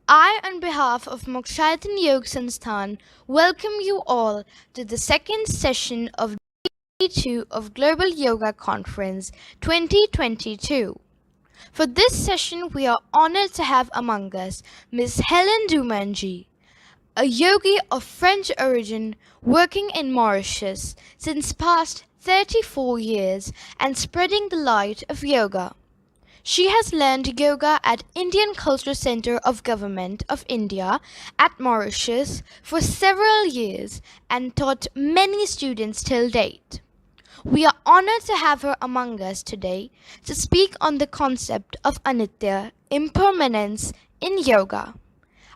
I, on behalf of Mokshaitan Yog Sansthan, welcome you all to the second session of Day 2 of Global Yoga Conference 2022. For this session, we are honored to have among us Ms. Helene Doomun, a yogi of French origin working in Mauritius since past 34 years and spreading the light of yoga. She has learned yoga at Indian Cultural Center of Government of India at Mauritius for several years and taught many students till date. We are honored to have her among us today to speak on the concept of Anitya, impermanence in yoga.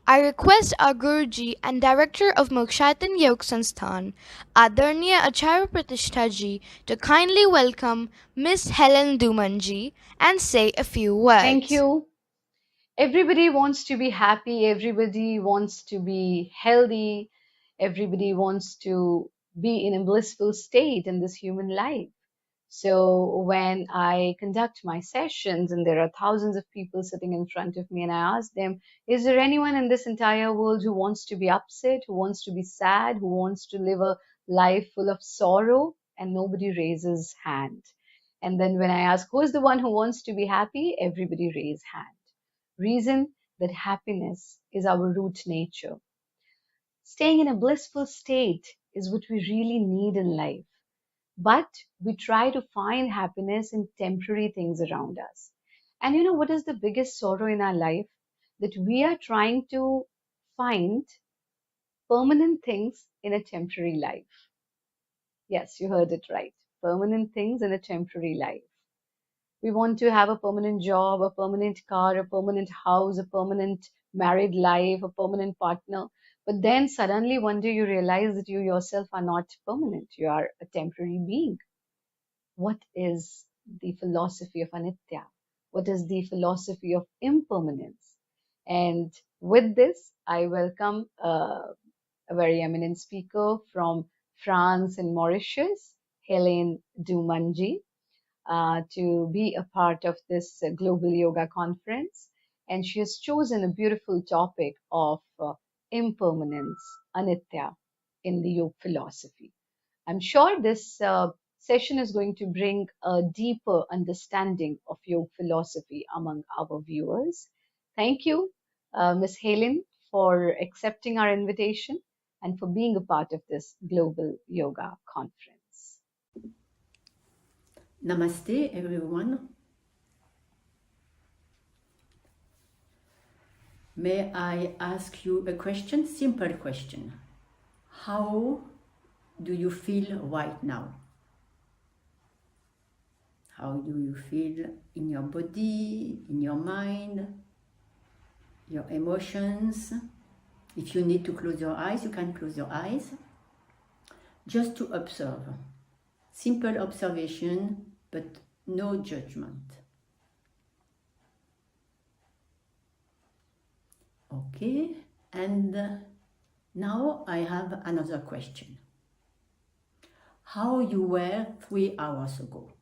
I request our Guruji and Director of Mokshaitan Yog Sansthan, Adarniya Acharya Pratishtha ji, to kindly welcome Miss Helene Doomun ji and say a few words. Thank you. Everybody wants to be happy, everybody wants to be healthy, everybody wants to be in a blissful state in this human life. So when I conduct my sessions and there are thousands of people sitting in front of me and I ask them, is there anyone in this entire world who wants to be upset, who wants to be sad, who wants to live a life full of sorrow? And nobody raises hand. And then when I ask, who is the one who wants to be happy? Everybody raise hand. Reason that happiness is our root nature. Staying in a blissful state is what we really need in life. But we try to find happiness in temporary things around us. And you know what is the biggest sorrow in our life? That we are trying to find permanent things in a temporary life. Yes, you heard it right. Permanent things in a temporary life. We want to have a permanent job, a permanent car, a permanent house, a permanent married life, a permanent partner. But then suddenly one day you realize that you yourself are not permanent. You are a temporary being. What is the philosophy of Anitya? What is the philosophy of impermanence? And with this, I welcome a very eminent speaker from France and Mauritius, Helene Doomun, to be a part of this global yoga conference. And she has chosen a beautiful topic of impermanence, Anitya, in the yoga philosophy. I'm sure this session is going to bring a deeper understanding of yoga philosophy among our viewers. Thank you, Ms. Helene, for accepting our invitation and for being a part of this global yoga conference. Namaste, everyone. May I ask you a question? Simple question. How do you feel right now? How do you feel in your body, in your mind, your emotions? If you need to close your eyes, you can close your eyes. Just to observe. Simple observation, but no judgment. Okay, and now I have another question. How you were 3 hours ago?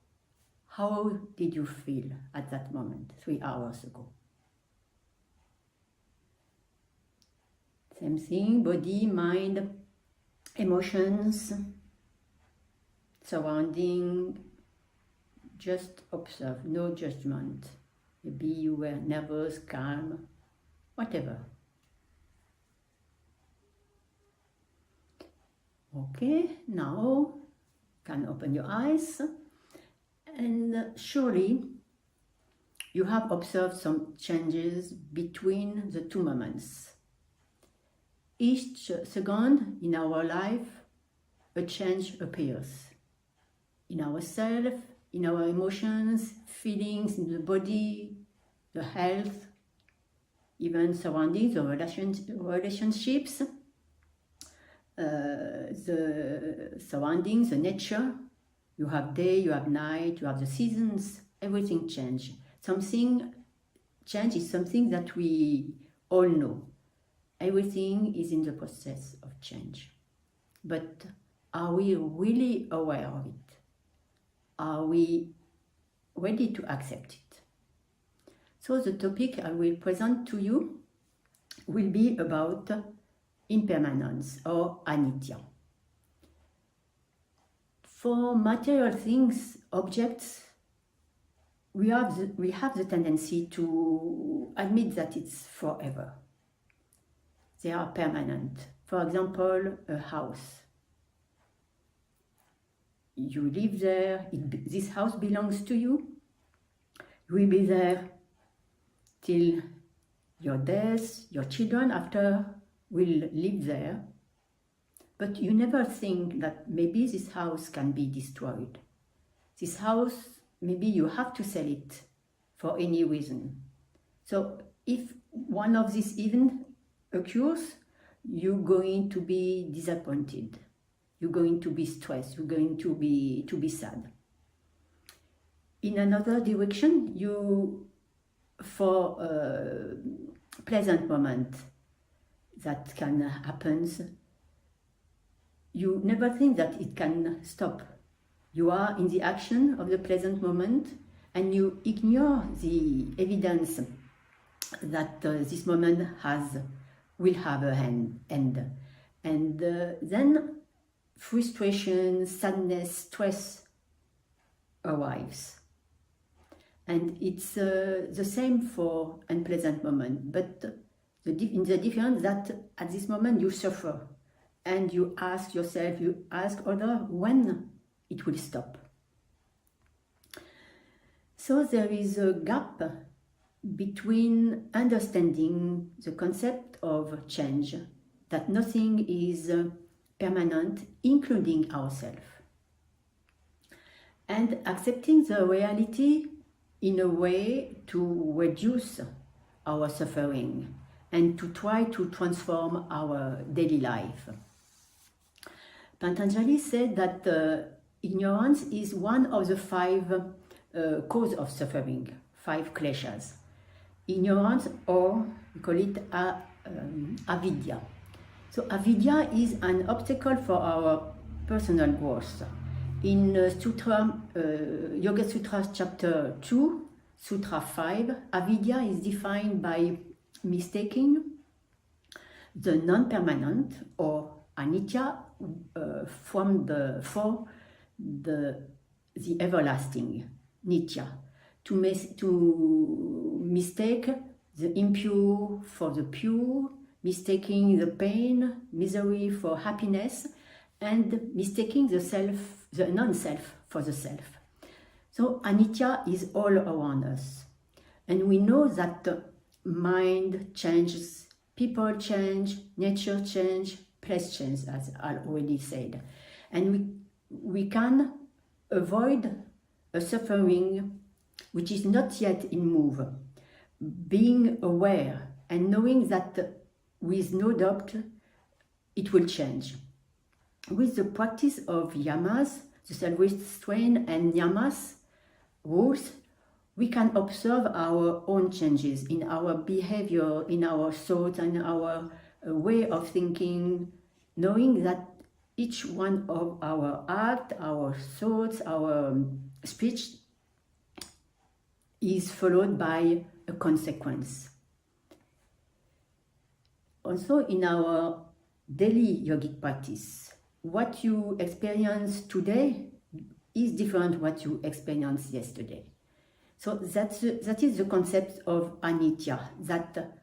How did you feel at that moment, 3 hours ago? Same thing, body, mind, emotions, surrounding, just observe, no judgment. Maybe you were nervous, calm, whatever. Okay, now you can open your eyes, and surely you have observed some changes between the two moments. Each second in our life, a change appears in ourselves, in our emotions, feelings, in the body, the health, even surroundings, the relationships, the surroundings, the nature. You have day, you have night, you have the seasons, everything changes. Something change is something that we all know. Everything is in the process of change. But are we really aware of it? Are we ready to accept it? So the topic I will present to you will be about impermanence or Anitya. For material things, objects, we have the tendency to admit that it's forever. They are permanent. For example, a house. You live there, this house belongs to you. You will be there till your death, your children after will live there. But you never think that maybe this house can be destroyed. This house, maybe you have to sell it for any reason. So if one of these events occurs, you're going to be disappointed. You're going to be stressed. You're going to be sad. In another direction, for a pleasant moment that can happen, you never think that it can stop. You are in the action of the pleasant moment and you ignore the evidence that this moment will have an end. And then frustration, sadness, stress arrives. And it's the same for unpleasant moment, but in the difference that at this moment you suffer and you ask yourself, you ask others when it will stop. So there is a gap between understanding the concept of change, that nothing is permanent, including ourselves, and accepting the reality in a way to reduce our suffering and to try to transform our daily life. Patanjali said that ignorance is one of the 5 causes of suffering, 5 kleshas. Ignorance, or we call it avidya. So avidya is an obstacle for our personal growth. In Yoga Sutra chapter 2, Sutra 5, avidya is defined by mistaking the non-permanent or anitya for the everlasting, nitya, to mistake the impure for the pure, mistaking the pain, misery for happiness, and mistaking the non-self for the self. So anitya is all around us. And we know that mind changes, people change, nature change, place change, as I already said. And we can avoid a suffering which is not yet in move, being aware and knowing that with no doubt it will change. With the practice of yamas, the self-restraint and yamas, rules, we can observe our own changes in our behavior, in our thoughts, and our way of thinking, knowing that each one of our acts, our thoughts, our speech is followed by a consequence. Also, in our daily yogic practice, what you experience today is different what you experienced yesterday. So that is the concept of anitya that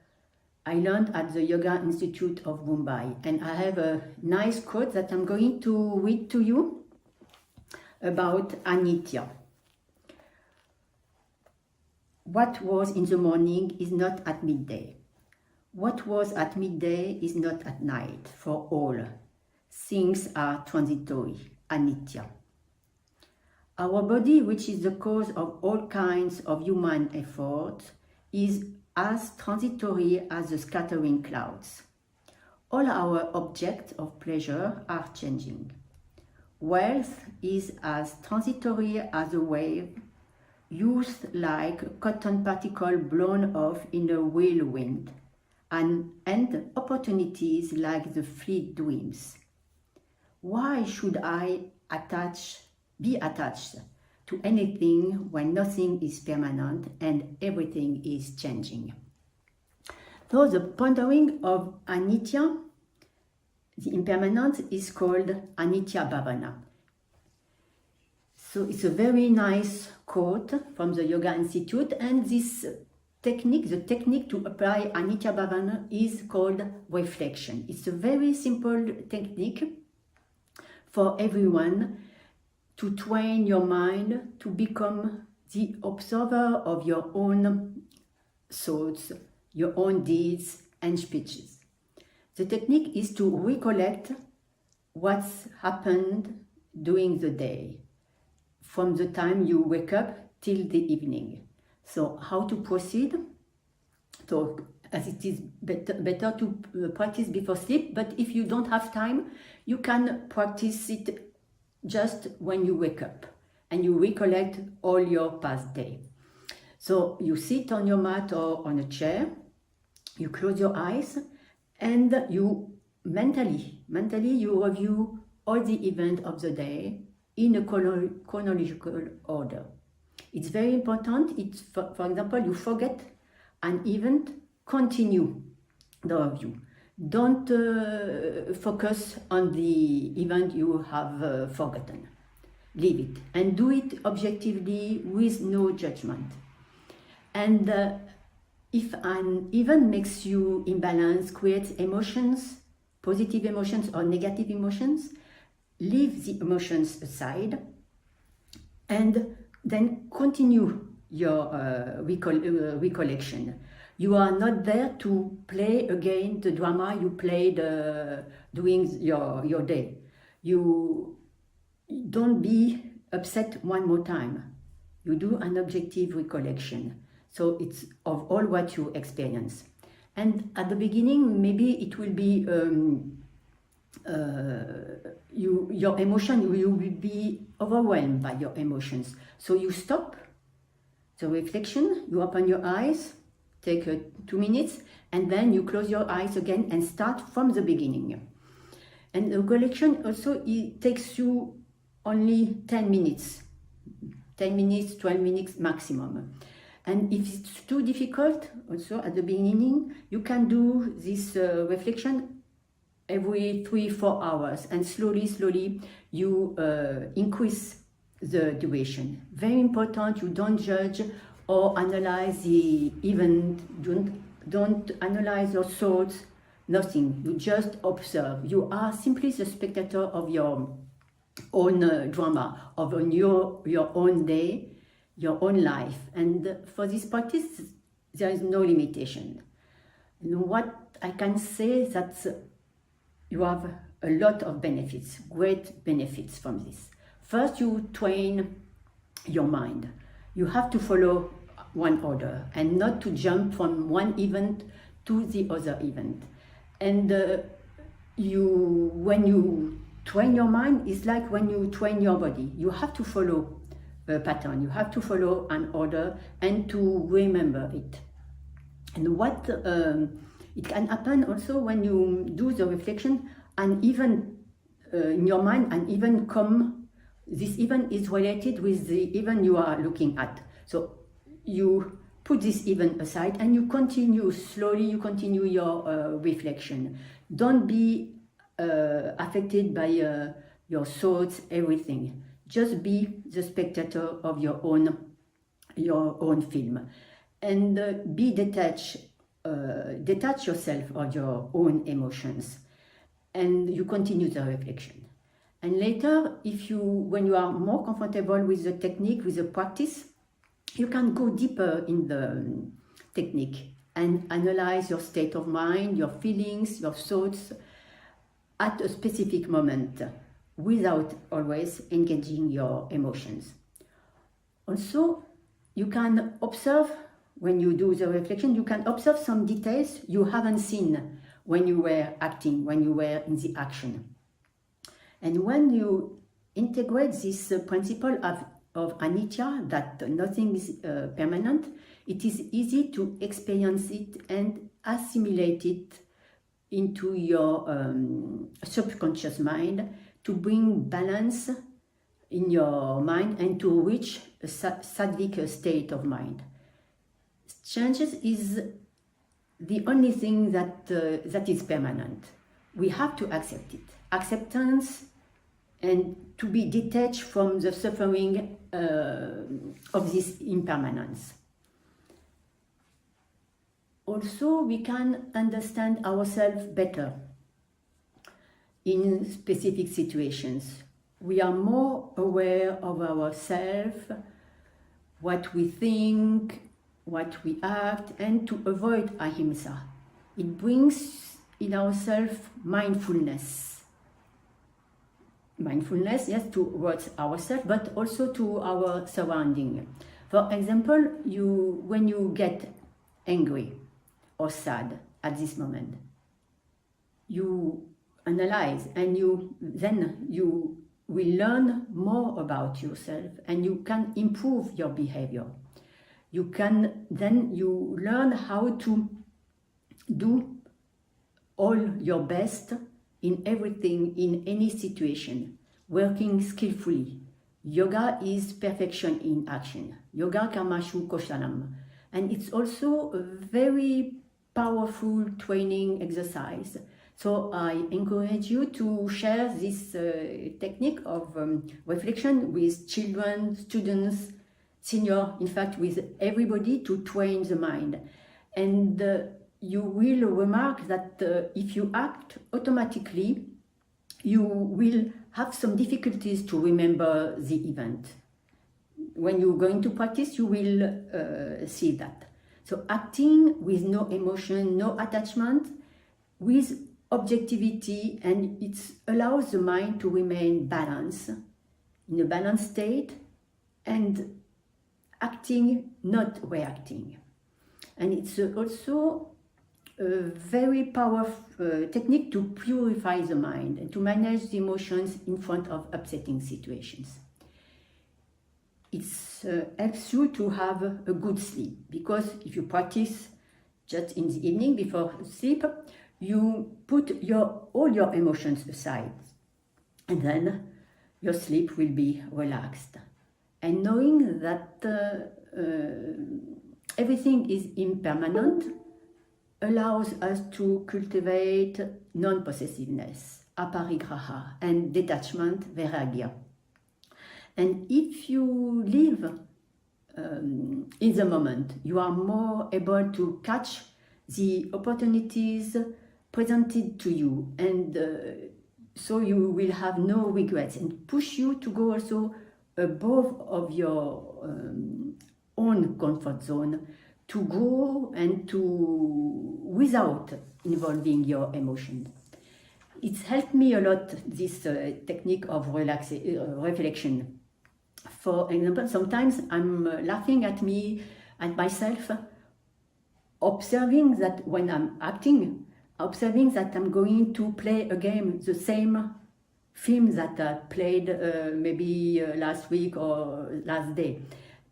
I learned at the Yoga Institute of Mumbai. And I have a nice quote that I'm going to read to you about anitya. What was in the morning is not at midday. What was at midday is not at night. For all things are transitory, anitya. Our body, which is the cause of all kinds of human effort, is as transitory as the scattering clouds. All our objects of pleasure are changing. Wealth is as transitory as a wave, used like a cotton particle blown off in a whirlwind, and opportunities like the fleet dreams. Why should I be attached to anything when nothing is permanent and everything is changing? So the pondering of Anitya, the impermanence, is called Anitya Bhavana. So it's a very nice quote from the Yoga Institute, and this technique, the technique to apply Anitya Bhavana, is called reflection. It's a very simple technique for everyone to train your mind to become the observer of your own thoughts, your own deeds and speeches. The technique is to recollect what's happened during the day, from the time you wake up till the evening. So how to proceed? So as it is better to practice before sleep, but if you don't have time, you can practice it just when you wake up and you recollect all your past day. So you sit on your mat or on a chair, you close your eyes, and you mentally you review all the events of the day in a chronological order. It's very important. It's for example, you forget an event, continue the review. Don't focus on the event you have forgotten. Leave it and do it objectively with no judgment. And if an event makes you imbalance, creates emotions, positive emotions or negative emotions, leave the emotions aside and then continue your recollection. You are not there to play again the drama you played during your day. You don't be upset one more time. You do an objective recollection. So it's of all what you experience. And at the beginning, maybe it will be your emotion, you will be overwhelmed by your emotions. So you stop the reflection, you open your eyes, take 2 minutes, and then you close your eyes again and start from the beginning. And the recollection also, it takes you only 10 minutes, 12 minutes maximum. And if it's too difficult, also at the beginning, you can do this reflection every 3-4 hours, and slowly you increase the duration. Very important, you don't judge or analyze the event, don't analyze your thoughts, nothing. You just observe. You are simply the spectator of your own drama, of your own day, your own life. And for this practice, there is no limitation. And what I can say is that you have a lot of benefits, great benefits from this. First, you train your mind. You have to follow one order and not to jump from one event to the other event. And when you train your mind, it's like when you train your body. You have to follow a pattern. You have to follow an order and to remember it. And what it can happen also when you do the reflection, and even in your mind, and even this event is related with the event you are looking at. So you put this event aside and you continue slowly, you continue your reflection. Don't be affected by your thoughts, everything. Just be the spectator of your own film, and be detached. Detach yourself of your own emotions, and you continue the reflection. And later, when you are more comfortable with the technique, with the practice, you can go deeper in the technique and analyze your state of mind, your feelings, your thoughts at a specific moment, without always engaging your emotions. Also, you can observe, when you do the reflection, you can observe some details you haven't seen when you were acting, when you were in the action. And when you integrate this principle of Anitya, that nothing is permanent, it is easy to experience it and assimilate it into your subconscious mind, to bring balance in your mind and to reach a sattvic state of mind. Changes is the only thing that is permanent. We have to accept it. Acceptance and to be detached from the suffering of this impermanence. Also, we can understand ourselves better in specific situations. We are more aware of ourselves, what we think, what we act, and to avoid ahimsa. It brings in ourselves mindfulness. Mindfulness, yes, towards ourselves, but also to our surrounding. For example, when you get angry or sad at this moment, you analyze and then you will learn more about yourself and you can improve your behavior. You learn how to do all your best in everything, in any situation, working skillfully. Yoga is perfection in action. Yoga Kamashu Koshanam. And it's also a very powerful training exercise. So I encourage you to share this technique of reflection with children, students, senior, in fact, with everybody to train the mind. And you will remark that if you act automatically, you will have some difficulties to remember the event. When you're going to practice, you will see that. So acting with no emotion, no attachment, with objectivity, and it allows the mind to remain balanced, in a balanced state, and acting, not reacting. And it's also a very powerful technique to purify the mind and to manage the emotions in front of upsetting situations. It helps you to have a good sleep, because if you practice just in the evening before sleep, you put all your emotions aside, and then your sleep will be relaxed. And knowing that everything is impermanent allows us to cultivate non-possessiveness, aparigraha, and detachment, vairagya. And if you live in the moment, you are more able to catch the opportunities presented to you, and so you will have no regrets, and push you to go also above of your own comfort zone, to grow and to without involving your emotions. It's helped me a lot, this technique of reflection. For example, sometimes I'm laughing at myself, observing that when I'm acting, observing that I'm going to play a game, the same film that I played maybe last week or last day.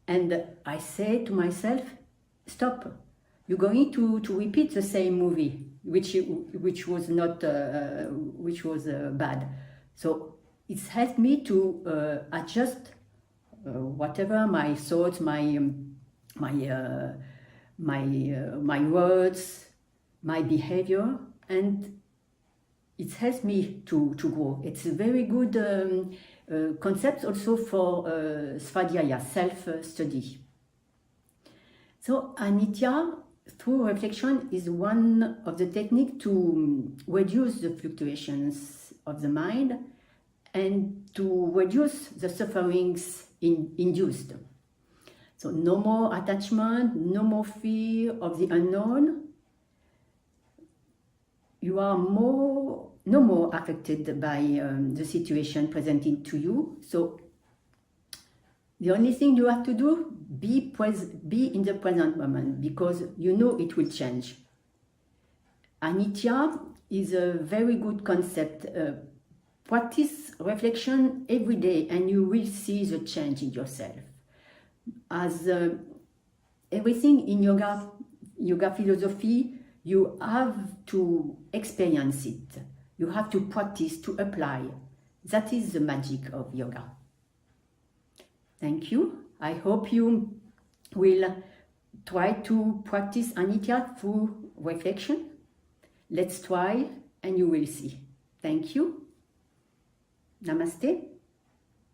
And I say to myself, stop, you're going to repeat the same movie, which was not, which was bad. So it's helped me to adjust whatever my thoughts, my words, my behavior, and it helps me to grow. It's a very good concept also for svadhyaya, self-study. So Anitya, through reflection, is one of the techniques to reduce the fluctuations of the mind and to reduce the sufferings induced. So no more attachment, no more fear of the unknown. You are no more affected by the situation presented to you. So the only thing you have to do, be in the present moment, because you know it will change. Anitya is a very good concept. Practice reflection every day and you will see the change in yourself. As everything in yoga philosophy, you have to experience it. You have to practice, to apply. That is the magic of yoga. Thank you. I hope you will try to practice Anitya through reflection. Let's try and you will see. Thank you. Namaste.